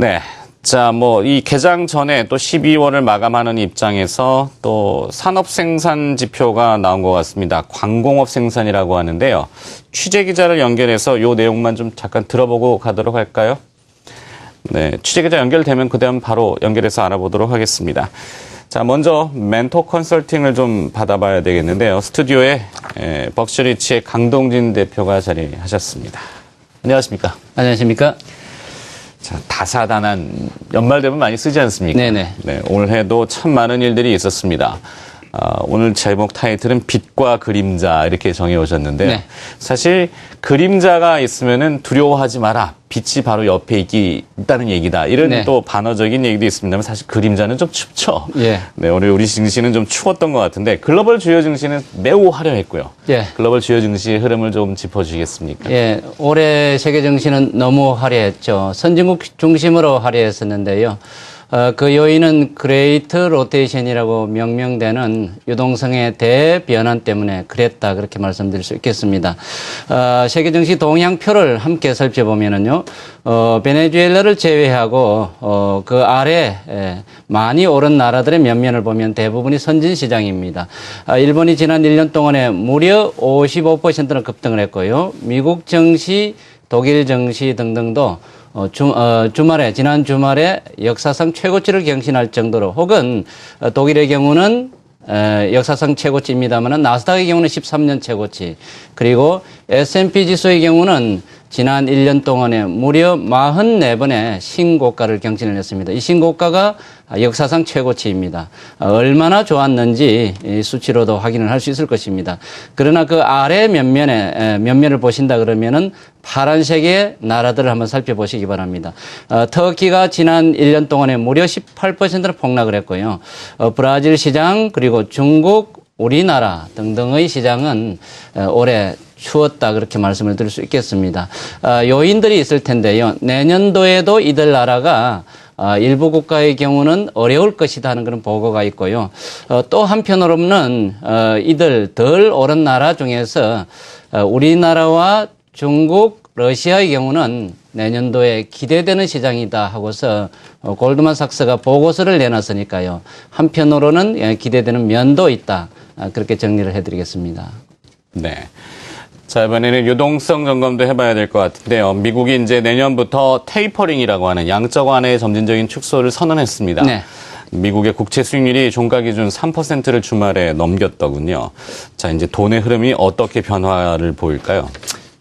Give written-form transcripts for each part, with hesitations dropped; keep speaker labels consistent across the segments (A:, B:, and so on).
A: 네. 자, 이 개장 전에 또 12월을 마감하는 입장에서 또 산업 생산 지표가 나온 것 같습니다. 광공업 생산이라고 하는데요. 취재 기자를 연결해서 이 내용만 좀 잠깐 들어보고 가도록 할까요? 네. 취재 기자 연결되면 그다음 바로 연결해서 알아보도록 하겠습니다. 자, 먼저 멘토 컨설팅을 좀 받아봐야 되겠는데요. 스튜디오에 벅시리치의 강동진 대표가 자리하셨습니다. 안녕하십니까?
B: 안녕하십니까?
A: 자, 다사다난 연말 되면 많이 쓰지 않습니까?
B: 네네.
A: 네, 올해도 참 많은 일들이 있었습니다. 오늘 제목 타이틀은 빛과 그림자 이렇게 정해 오셨는데요.
B: 네.
A: 사실 그림자가 있으면은 두려워하지 마라. 빛이 바로 옆에 있다는 얘기다. 이런
B: 네.
A: 또 반어적인 얘기도 있습니다만 사실 그림자는 좀 춥죠.
B: 예.
A: 네, 오늘 우리 증시는 좀 추웠던 것 같은데 글로벌 주요 증시는 매우 화려했고요.
B: 예.
A: 글로벌 주요 증시의 흐름을 좀 짚어주시겠습니까?
B: 예. 올해 세계 정시는 너무 화려했죠. 선진국 중심으로 화려했었는데요. 그 요인은 그레이트 로테이션이라고 명명되는 유동성의 대변환 때문에 그랬다. 그렇게 말씀드릴 수 있겠습니다. 세계 정시 동향표를 함께 살펴보면은요, 베네수엘라를 제외하고, 그 아래, 많이 오른 나라들의 면면을 보면 대부분이 선진 시장입니다. 일본이 지난 1년 동안에 무려 55%는 급등을 했고요. 미국 정시, 독일 정시 등등도 지난 주말에 역사상 최고치를 경신할 정도로 혹은 독일의 경우는 역사상 최고치입니다만 나스닥의 경우는 13년 최고치 그리고 S&P 지수의 경우는 지난 1년 동안에 무려 44번의 신고가를 경신을 했습니다. 이 신고가가 역사상 최고치입니다. 얼마나 좋았는지 이 수치로도 확인을 할 수 있을 것입니다. 그러나 그 아래 면면을 보신다 그러면은 파란색의 나라들을 한번 살펴보시기 바랍니다. 터키가 지난 1년 동안에 무려 18%를 폭락을 했고요. 브라질 시장 그리고 중국, 우리나라 등등의 시장은 올해 추웠다 그렇게 말씀을 드릴 수 있겠습니다. 요인들이 있을 텐데요. 내년도에도 이들 나라가 일부 국가의 경우는 어려울 것이다 하는 그런 보고가 있고요. 또 한편으로는 이들 덜 오른 나라 중에서 우리나라와 중국, 러시아의 경우는 내년도에 기대되는 시장이다 하고서 골드만삭스가 보고서를 내놨으니까요. 한편으로는 기대되는 면도 있다. 그렇게 정리를 해드리겠습니다.
A: 네. 자, 이번에는 유동성 점검도 해봐야 될 것 같은데요. 미국이 이제 내년부터 테이퍼링이라고 하는 양적 완화의 점진적인 축소를 선언했습니다.
B: 네.
A: 미국의 국채 수익률이 종가 기준 3%를 주말에 넘겼더군요. 자, 이제 돈의 흐름이 어떻게 변화를 보일까요?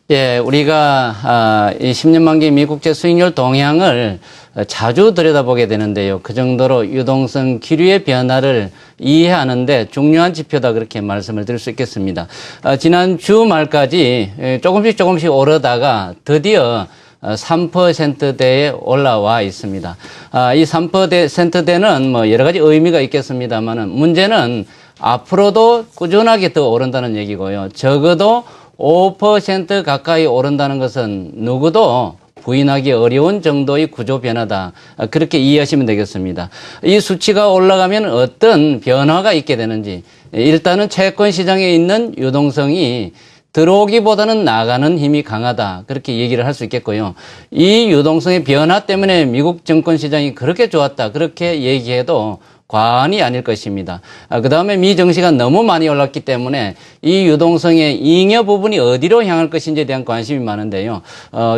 B: 예, 우리가 이 10년 만기 미국채 수익률 동향을 자주 들여다보게 되는데요. 그 정도로 유동성 기류의 변화를 이해하는데 중요한 지표다 그렇게 말씀을 드릴 수 있겠습니다. 지난 주말까지 조금씩 오르다가 드디어 3%대에 올라와 있습니다. 이 3%대는 여러 가지 의미가 있겠습니다만은 문제는 앞으로도 꾸준하게 더 오른다는 얘기고요. 적어도 5% 가까이 오른다는 것은 누구도 부인하기 어려운 정도의 구조 변화다. 그렇게 이해하시면 되겠습니다. 이 수치가 올라가면 어떤 변화가 있게 되는지 일단은 채권 시장에 있는 유동성이 들어오기보다는 나가는 힘이 강하다. 그렇게 얘기를 할 수 있겠고요. 이 유동성의 변화 때문에 미국 증권 시장이 그렇게 좋았다. 그렇게 얘기해도 과언이 아닐 것입니다. 그 다음에 미 증시가 너무 많이 올랐기 때문에 이 유동성의 잉여 부분이 어디로 향할 것인지에 대한 관심이 많은데요.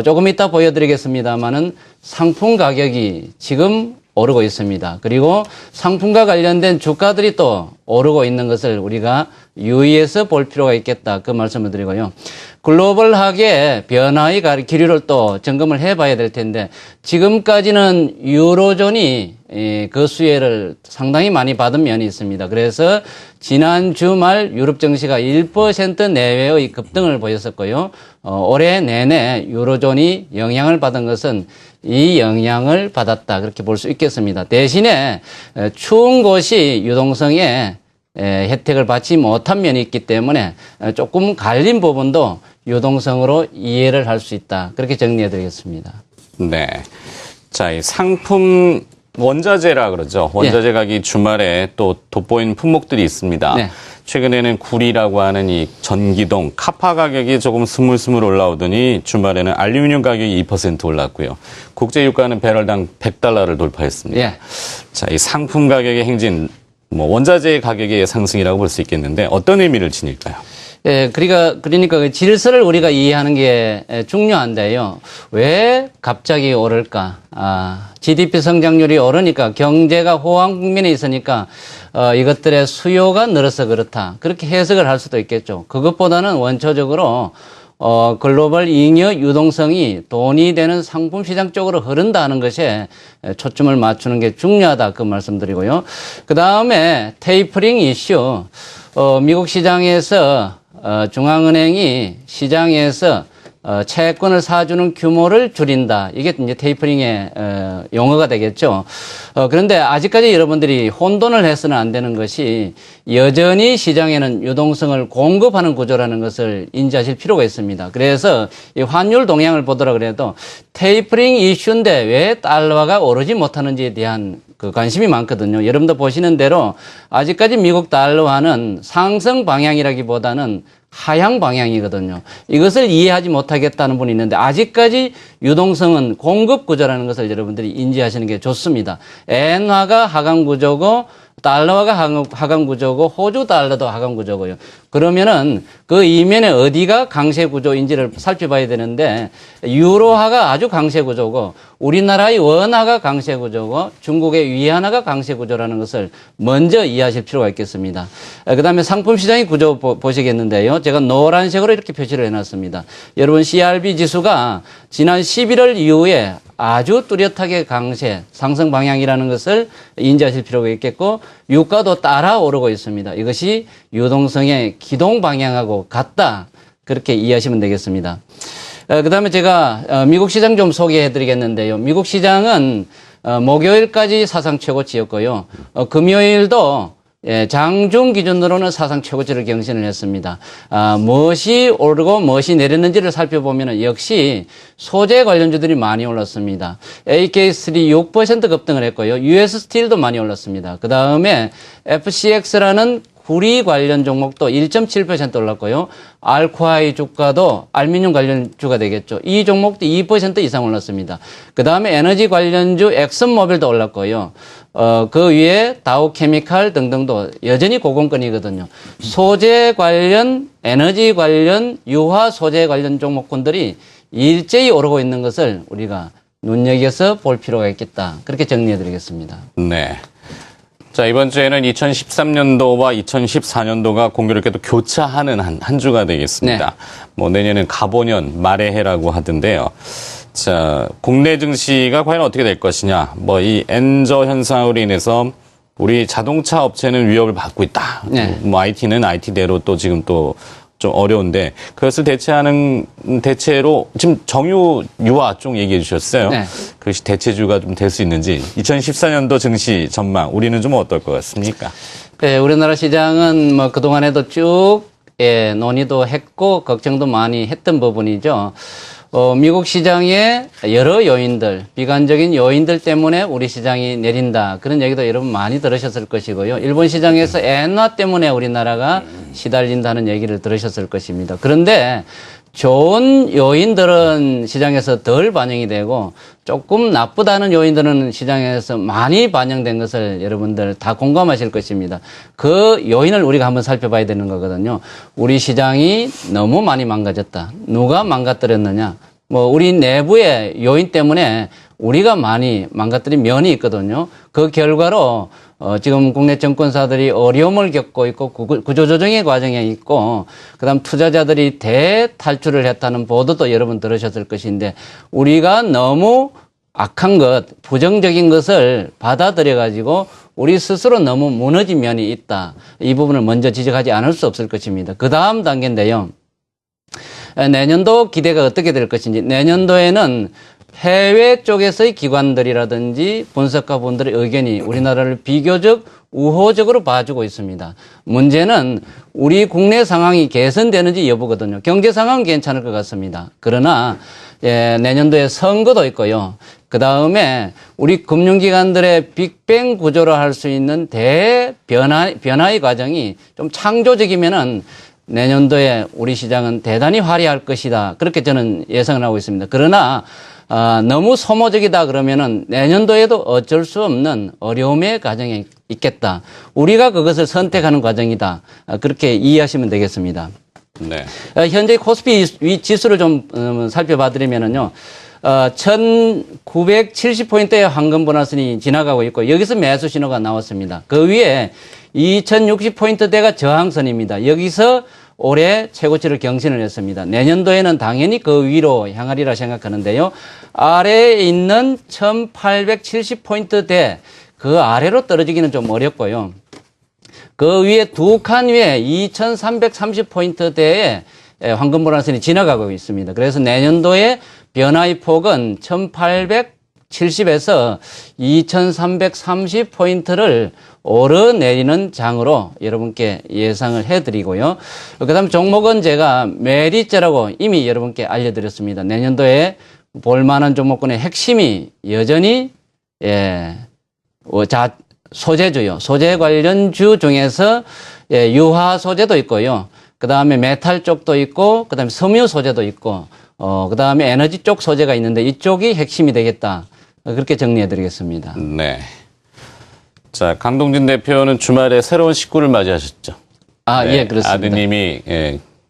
B: 조금 이따 보여드리겠습니다만은 상품 가격이 지금 오르고 있습니다. 그리고 상품과 관련된 주가들이 또 오르고 있는 것을 우리가 유의해서 볼 필요가 있겠다. 그 말씀을 드리고요. 글로벌하게 변화의 기류를 또 점검을 해봐야 될 텐데 지금까지는 유로존이 그 수혜를 상당히 많이 받은 면이 있습니다. 그래서 지난 주말 유럽 증시가 1% 내외의 급등을 보였었고요. 올해 내내 유로존이 영향을 받은 것은 이 영향을 받았다. 그렇게 볼 수 있겠습니다. 대신에 추운 곳이 유동성에 혜택을 받지 못한 면이 있기 때문에 조금 갈린 부분도 유동성으로 이해를 할 수 있다. 그렇게 정리해 드리겠습니다.
A: 네. 자, 이 상품 원자재라 그러죠. 원자재 가격이 주말에 또 돋보이는 품목들이 있습니다.
B: 네.
A: 최근에는 구리라고 하는 이 전기동, 카파 가격이 조금 스물스물 올라오더니 주말에는 알루미늄 가격이 2% 올랐고요. 국제 유가는 배럴당 100달러를 돌파했습니다.
B: 예.
A: 자, 이 상품 가격의 행진, 원자재 가격의 상승이라고 볼 수 있겠는데 어떤 의미를 지닐까요?
B: 예, 그러니까 그 질서를 우리가 이해하는 게 중요한데요. 왜 갑자기 오를까? GDP 성장률이 오르니까 경제가 호황 국면에 있으니까 이것들의 수요가 늘어서 그렇다. 그렇게 해석을 할 수도 있겠죠. 그것보다는 원초적으로 글로벌 잉여 유동성이 돈이 되는 상품 시장 쪽으로 흐른다는 것에 초점을 맞추는 게 중요하다. 그 말씀드리고요. 그 다음에 테이퍼링 이슈. 미국 시장에서 중앙은행이 시장에서 채권을 사주는 규모를 줄인다. 이게 이제 테이퍼링의 용어가 되겠죠. 그런데 아직까지 여러분들이 혼돈을 해서는 안 되는 것이 여전히 시장에는 유동성을 공급하는 구조라는 것을 인지하실 필요가 있습니다. 그래서 이 환율 동향을 보더라 그래도 테이퍼링 이슈인데 왜 달러가 오르지 못하는지에 대한 그 관심이 많거든요. 여러분도 보시는 대로 아직까지 미국 달러화는 상승 방향이라기보다는 하향 방향이거든요. 이것을 이해하지 못하겠다는 분이 있는데 아직까지 유동성은 공급 구조라는 것을 여러분들이 인지하시는 게 좋습니다. 엔화가 하강 구조고 달러화가 하강 구조고 호주 달러도 하강 구조고요. 그러면은 그 이면에 어디가 강세 구조인지를 살펴봐야 되는데 유로화가 아주 강세 구조고 우리나라의 원화가 강세 구조고 중국의 위안화가 강세 구조라는 것을 먼저 이해하실 필요가 있겠습니다. 그다음에 상품 시장의 구조 보시겠는데요. 제가 노란색으로 이렇게 표시를 해놨습니다. 여러분 CRB 지수가 지난 11월 이후에 아주 뚜렷하게 강세 상승 방향이라는 것을 인지하실 필요가 있겠고 유가도 따라 오르고 있습니다. 이것이 유동성의 기동 방향하고 같다. 그렇게 이해하시면 되겠습니다. 그다음에 제가 미국 시장 좀 소개해 드리겠는데요. 미국 시장은 목요일까지 사상 최고치였고요. 금요일도 장중 기준으로는 사상 최고치를 경신을 했습니다. 무엇이 오르고 무엇이 내렸는지를 살펴보면 역시 소재 관련주들이 많이 올랐습니다. AK3 6% 급등을 했고요. US 스틸도 많이 올랐습니다. 그 다음에 FCX라는 구리 관련 종목도 1.7% 올랐고요. 알코아의 주가도 알루미늄 관련주가 되겠죠. 이 종목도 2% 이상 올랐습니다. 그 다음에 에너지 관련주 엑슨모빌도 올랐고요. 그 위에 다우케미칼 등등도 여전히 고공권이거든요. 소재 관련, 에너지 관련, 유화 소재 관련 종목군들이 일제히 오르고 있는 것을 우리가 눈여겨서 볼 필요가 있겠다. 그렇게 정리해 드리겠습니다.
A: 네. 자, 이번 주에는 2013년도와 2014년도가 공교롭게도 교차하는 한 주가 되겠습니다.
B: 네.
A: 내년은 가보년 말의 해라고 하던데요. 자, 국내 증시가 과연 어떻게 될 것이냐. 이 엔저 현상으로 인해서 우리 자동차 업체는 위협을 받고 있다.
B: 네.
A: IT는 IT대로 또 지금 또 좀 어려운데 그것을 대체로 지금 정유 유화 쪽 얘기해 주셨어요.
B: 네.
A: 그것이 대체주가 좀 될 수 있는지 2014년도 증시 전망 우리는 좀 어떨 것 같습니까?
B: 네, 우리나라 시장은 그동안에도 쭉 논의도 했고 걱정도 많이 했던 부분이죠. 미국 시장의 여러 요인들, 비관적인 요인들 때문에 우리 시장이 내린다. 그런 얘기도 여러분 많이 들으셨을 것이고요. 일본 시장에서 엔화 때문에 우리나라가 시달린다는 얘기를 들으셨을 것입니다. 그런데 좋은 요인들은 시장에서 덜 반영이 되고 조금 나쁘다는 요인들은 시장에서 많이 반영된 것을 여러분들 다 공감하실 것입니다. 그 요인을 우리가 한번 살펴봐야 되는 거거든요. 우리 시장이 너무 많이 망가졌다. 누가 망가뜨렸느냐? 우리 내부의 요인 때문에 우리가 많이 망가뜨린 면이 있거든요. 그 결과로 지금 국내 정권사들이 어려움을 겪고 있고 구조조정의 과정에 있고 그다음 투자자들이 대탈출을 했다는 보도도 여러분 들으셨을 것인데 우리가 너무 악한 것, 부정적인 것을 받아들여 가지고 우리 스스로 너무 무너진 면이 있다. 이 부분을 먼저 지적하지 않을 수 없을 것입니다. 그 다음 단계인데요. 내년도 기대가 어떻게 될 것인지 내년도에는 해외 쪽에서의 기관들이라든지 분석가 분들의 의견이 우리나라를 비교적 우호적으로 봐주고 있습니다. 문제는 우리 국내 상황이 개선되는지 여부거든요. 경제 상황은 괜찮을 것 같습니다. 그러나 내년도에 선거도 있고요. 그 다음에 우리 금융기관들의 빅뱅 구조로 할 수 있는 변화의 과정이 좀 창조적이면은 내년도에 우리 시장은 대단히 화려할 것이다. 그렇게 저는 예상을 하고 있습니다. 그러나 너무 소모적이다 그러면은 내년도에도 어쩔 수 없는 어려움의 과정이 있겠다. 우리가 그것을 선택하는 과정이다. 그렇게 이해하시면 되겠습니다.
A: 네.
B: 현재 코스피 지수를 좀 살펴봐 드리면은요. 1970포인트의 황금 보너스니 지나가고 있고 여기서 매수 신호가 나왔습니다. 그 위에 2060포인트대가 저항선입니다. 여기서 올해 최고치를 경신을 했습니다. 내년도에는 당연히 그 위로 향하리라 생각하는데요. 아래에 있는 1870포인트대 그 아래로 떨어지기는 좀 어렵고요. 그 위에 두 칸 위에 2330포인트대에 황금 보너스니 지나가고 있습니다. 그래서 내년도에 변화의 폭은 1870에서 2330포인트를 오르내리는 장으로 여러분께 예상을 해드리고요. 그 다음 종목은 제가 메리츠라고 이미 여러분께 알려드렸습니다. 내년도에 볼만한 종목군의 핵심이 여전히 소재주요. 소재 관련주 중에서 유화 소재도 있고요. 그 다음에 메탈 쪽도 있고, 그 다음에 섬유 소재도 있고, 그 다음에 에너지 쪽 소재가 있는데 이쪽이 핵심이 되겠다. 그렇게 정리해 드리겠습니다.
A: 네. 자, 강동진 대표는 주말에 새로운 식구를 맞이하셨죠? 네,
B: 예, 그렇습니다.
A: 아드님이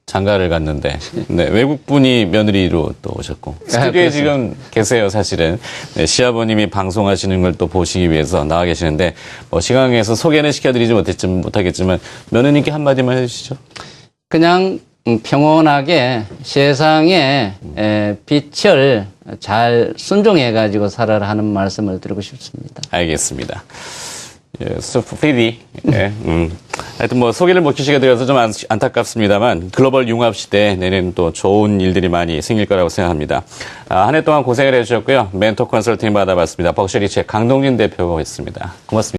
A: 장가를 갔는데 네, 외국분이 며느리로 또 오셨고 스튜디오에 지금 계세요. 사실은 네, 시아버님이 방송하시는 걸 또 보시기 위해서 나와 계시는데 시간에서 소개는 시켜드리지 못하겠지만 며느님께 한마디만 해주시죠.
B: 그냥 평온하게 세상에 빛을 잘 순종해가지고 살아라 하는 말씀을 드리고 싶습니다.
A: 알겠습니다. 스프리디. 하여튼 뭐 소개를 못 주시게 되어서 좀 안타깝습니다만 글로벌 융합 시대에 내년 또 좋은 일들이 많이 생길 거라고 생각합니다. 한 해 동안 고생을 해주셨고요. 멘토 컨설팅 받아봤습니다. 벅셔리치의 강동진 대표가 했습니다. 고맙습니다.